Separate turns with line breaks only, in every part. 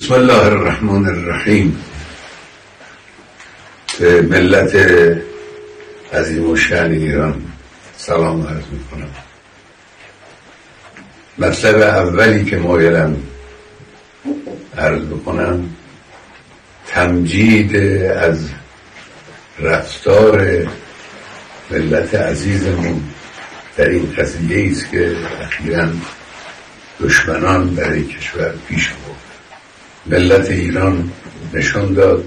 بسم الله الرحمن الرحیم. به ملت عظیم و شأن ایران سلام عرض میکنم. مطلب اولی که مایلم عرض بکنم تمجید از رفتار ملت عزیزمون در این قضیه است که اخیراً دشمنان برای کشور پیش برد. ملت ایران نشان داد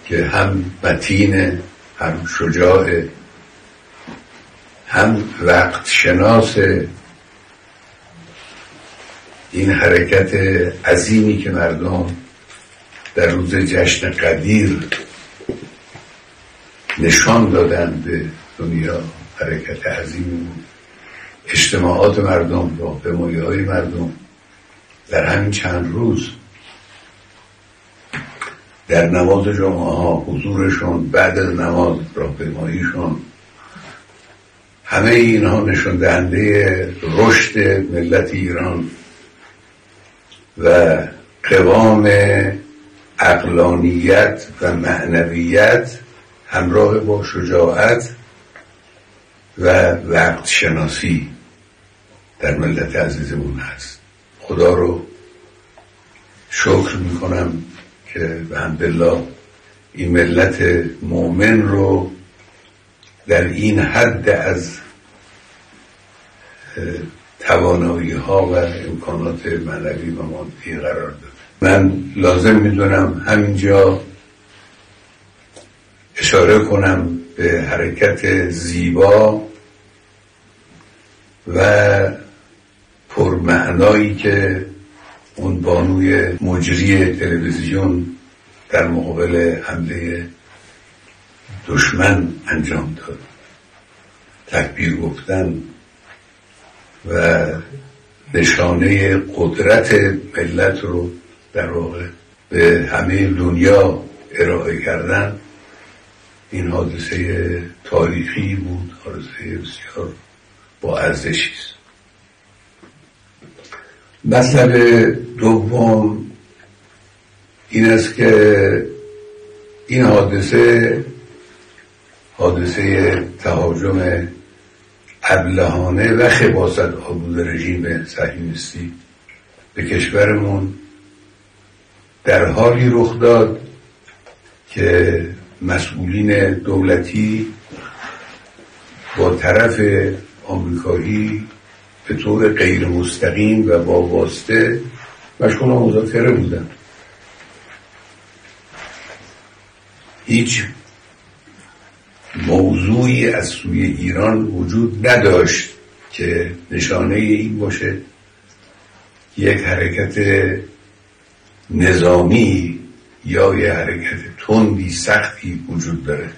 که هم متین، هم شجاع، هم وقت شناس این حرکت عظیمی که مردم در روز جشن قدیر نشان دادن به دنیا. حرکت عظیمی بود. اجتماعات مردم، راهپیمایی‌های مردم در همین چند روز، در نماز جمعه ها حضورشون، بعد از نماز راهپیماییشون، همه اینها نشان دهنده رشد ملت ایران و قوام عقلانیت و معنویت همراه با شجاعت و وقت شناسی در ملت عزیزمون هست. خدا رو شکر میکنم که به حمدالله این ملت مؤمن رو در این حد از توانایی ها و امکانات معنوی و مادی قرار داده. من لازم میدونم همینجا اشاره کنم به حرکت زیبا و پرمعنایی که اون بانوی مجری تلویزیون در مقابل حمله دشمن انجام داد. تکبیر گفتن و نشانه قدرت ملت رو در واقع به همه دنیا ارائه کردن. این حادثه تاریخی بود، حادثه بسیار با ارزشی است. مطلب دوم این است که این حادثه تهاجم ابلهانه و خباثت آلود رژیم صهیونیستی به کشورمون در حالی رخ داد که مسئولین دولتی با طرف آمریکایی به طور غیر مستقیم و با واسطه مشغول مذاکره بودن. هیچ موضوعی از سوی ایران وجود نداشت که نشانه این باشه یک حرکت نظامی یا یک حرکت تندی سختی وجود داره.